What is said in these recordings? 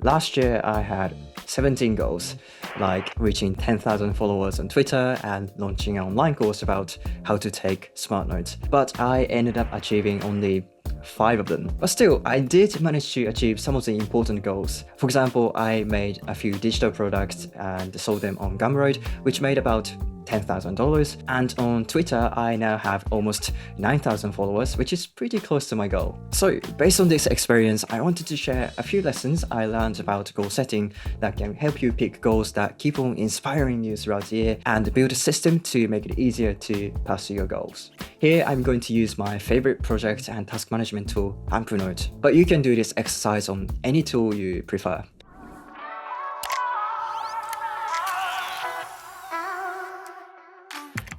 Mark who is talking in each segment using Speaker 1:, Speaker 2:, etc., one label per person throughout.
Speaker 1: Last year, I had 17 goals, like reaching 10,000 followers on Twitter and launching an online course about how to take smart notes. But I ended up achieving only 5 of them. But still, I did manage to achieve some of the important goals. For example, I made a few digital products and sold them on Gumroad, which made about $10,000, and on Twitter I now have almost 9,000 followers, which is pretty close to my goal. So based on this experience, I wanted to share a few lessons I learned about goal setting that can help you pick goals that keep on inspiring you throughout the year and build a system to make it easier to pursue your goals. Here I'm going to use my favorite project and task management tool, Amplenote, but you can do this exercise on any tool you prefer.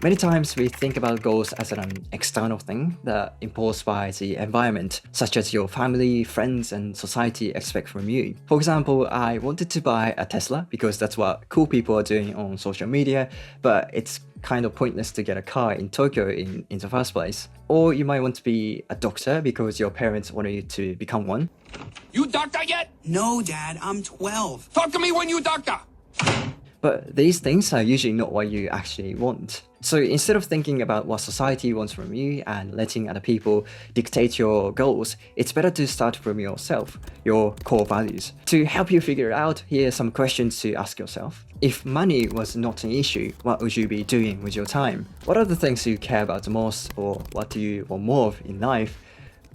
Speaker 1: Many times we think about goals as an external thing that imposed by the environment, such as your family, friends, and society expect from you. For example, I wanted to buy a Tesla because that's what cool people are doing on social media, but it's kind of pointless to get a car in Tokyo in the first place. Or you might want to be a doctor because your parents wanted you to become one.
Speaker 2: You doctor yet?
Speaker 3: No, Dad, I'm 12.
Speaker 2: Talk to me when you doctor.
Speaker 1: But these things are usually not what you actually want. So instead of thinking about what society wants from you and letting other people dictate your goals, it's better to start from yourself, your core values. To help you figure it out, here are some questions to ask yourself. If money was not an issue, what would you be doing with your time? What are the things you care about the most, or what do you want more of in life?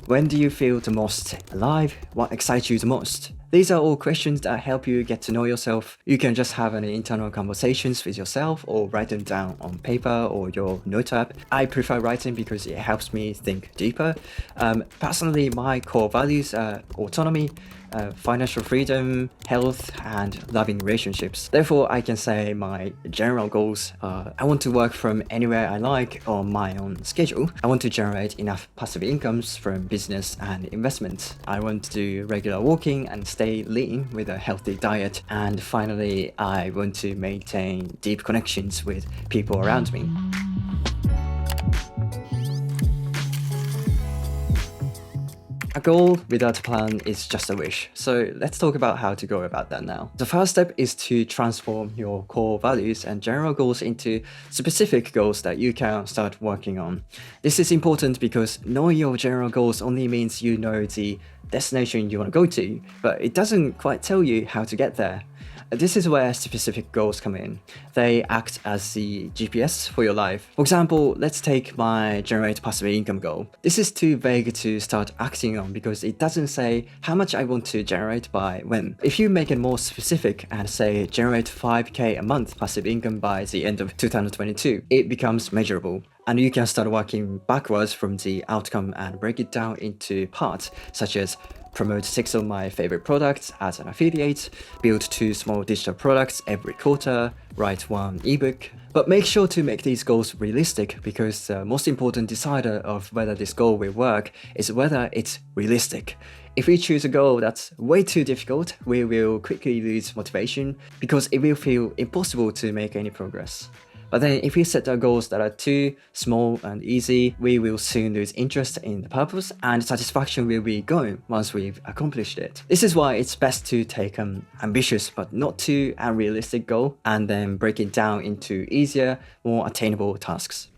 Speaker 1: When do you feel the most alive? What excites you the most? These are all questions that help you get to know yourself. You can just have any internal conversations with yourself or write them down on paper or your note app. I prefer writing because it helps me think deeper. Personally, my core values are autonomy, financial freedom, health, and loving relationships. Therefore, I can say my general goals are: I want to work from anywhere I like on my own schedule. I want to generate enough passive incomes from business and investments. I want to do regular walking and stay lean with a healthy diet. And finally, I want to maintain deep connections with people around me. A goal without a plan is just a wish, so let's talk about how to go about that now. The first step is to transform your core values and general goals into specific goals that you can start working on. This is important because knowing your general goals only means you know the destination you want to go to, but it doesn't quite tell you how to get there. This is where specific goals come in. They act as the GPS for your life. For example, let's take my generate passive income goal. This is too vague to start acting on because it doesn't say how much I want to generate by when. If you make it more specific and say generate 5k a month passive income by the end of 2022, it becomes measurable. And you can start working backwards from the outcome and break it down into parts, such as promote 6 of my favorite products as an affiliate, build 2 small digital products every quarter, write 1 ebook. But make sure to make these goals realistic, because the most important decider of whether this goal will work is whether it's realistic. If we choose a goal that's way too difficult, we will quickly lose motivation because it will feel impossible to make any progress. But then if we set our goals that are too small and easy, we will soon lose interest in the purpose, and satisfaction will be gone once we've accomplished it. This is why it's best to take an ambitious but not too unrealistic goal and then break it down into easier, more attainable tasks.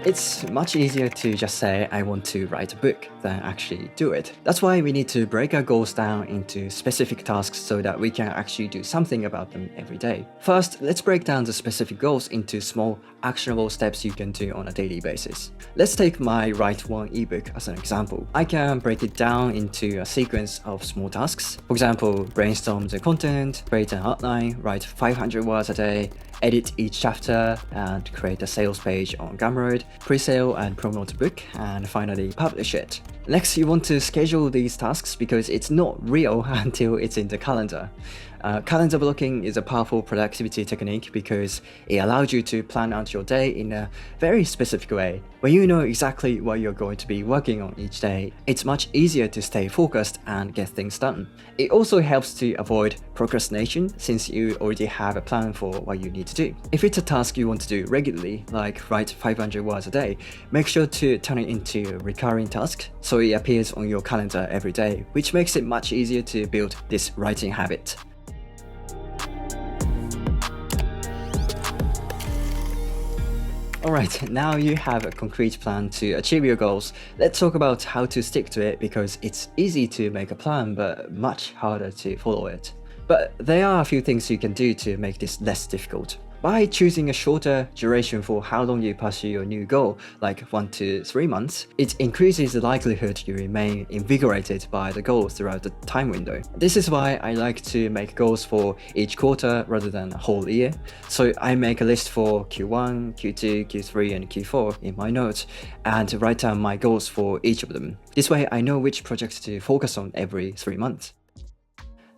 Speaker 1: It's much easier to just say I want to write a book than actually do it. That's why we need to break our goals down into specific tasks so that we can actually do something about them every day. First, let's break down the specific goals into small, actionable steps you can do on a daily basis. Let's take my write 1 ebook as an example. I can break it down into a sequence of small tasks. For example, brainstorm the content, create an outline, write 500 words a day, edit each chapter, and create a sales page on Gumroad, pre-sale and promote the book, and finally publish it. Next, you want to schedule these tasks because it's not real until it's in the calendar. Calendar blocking is a powerful productivity technique because it allows you to plan out your day in a very specific way. When you know exactly what you're going to be working on each day, it's much easier to stay focused and get things done. It also helps to avoid procrastination since you already have a plan for what you need to do. If it's a task you want to do regularly, like write 500 words a day, make sure to turn it into a recurring task so it appears on your calendar every day, which makes it much easier to build this writing habit. Alright, now you have a concrete plan to achieve your goals. Let's talk about how to stick to it, because it's easy to make a plan but much harder to follow it. But there are a few things you can do to make this less difficult. By choosing a shorter duration for how long you pursue your new goal, like 1 to 3 months, it increases the likelihood you remain invigorated by the goal throughout the time window. This is why I like to make goals for each quarter rather than a whole year. So I make a list for Q1, Q2, Q3 and Q4 in my notes and write down my goals for each of them. This way I know which projects to focus on every 3 months.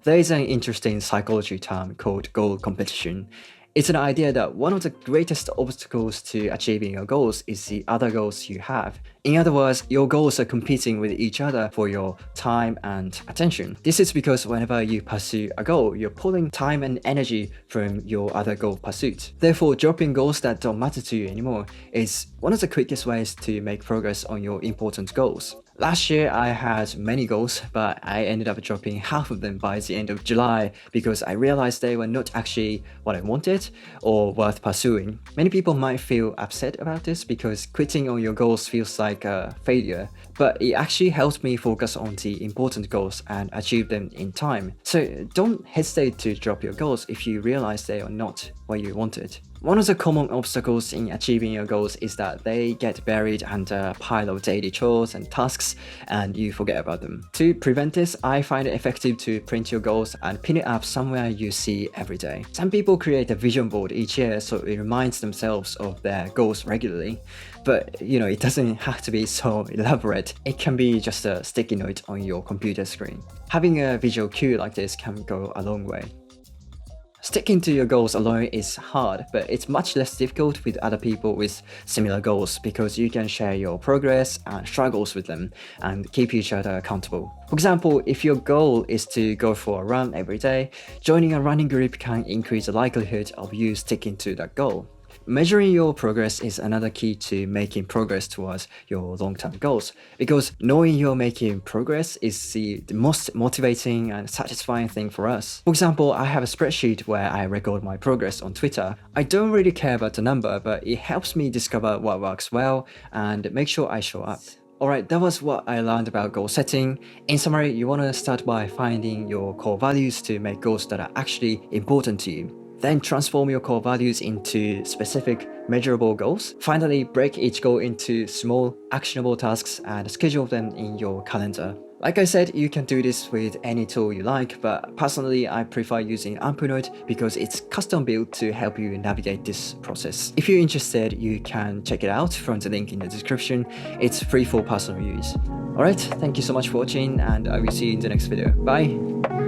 Speaker 1: There is an interesting psychology term called goal competition. It's an idea that one of the greatest obstacles to achieving your goals is the other goals you have. In other words, your goals are competing with each other for your time and attention. This is because whenever you pursue a goal, you're pulling time and energy from your other goal pursuit. Therefore, dropping goals that don't matter to you anymore is one of the quickest ways to make progress on your important goals. Last year, I had many goals, but I ended up dropping half of them by the end of July because I realized they were not actually what I wanted or worth pursuing. Many people might feel upset about this because quitting on your goals feels like a failure, but it actually helped me focus on the important goals and achieve them in time. So don't hesitate to drop your goals if you realize they are not what you wanted. One of the common obstacles in achieving your goals is that they get buried under a pile of daily chores and tasks and you forget about them. To prevent this, I find it effective to print your goals and pin it up somewhere you see every day. Some people create a vision board each year so it reminds themselves of their goals regularly. But it doesn't have to be so elaborate. It can be just a sticky note on your computer screen. Having a visual cue like this can go a long way. Sticking to your goals alone is hard, but it's much less difficult with other people with similar goals because you can share your progress and struggles with them and keep each other accountable. For example, if your goal is to go for a run every day, joining a running group can increase the likelihood of you sticking to that goal. Measuring your progress is another key to making progress towards your long-term goals, because knowing you're making progress is the most motivating and satisfying thing for us. For example, I have a spreadsheet where I record my progress on Twitter. I don't really care about the number, but it helps me discover what works well and make sure I show up. Alright, that was what I learned about goal setting. In summary, you want to start by finding your core values to make goals that are actually important to you. Then transform your core values into specific, measurable goals. Finally, break each goal into small, actionable tasks and schedule them in your calendar. Like I said, you can do this with any tool you like, but personally I prefer using Amplenote because it's custom built to help you navigate this process. If you're interested, you can check it out from the link in the description. It's free for personal use. Alright, thank you so much for watching and I will see you in the next video. Bye!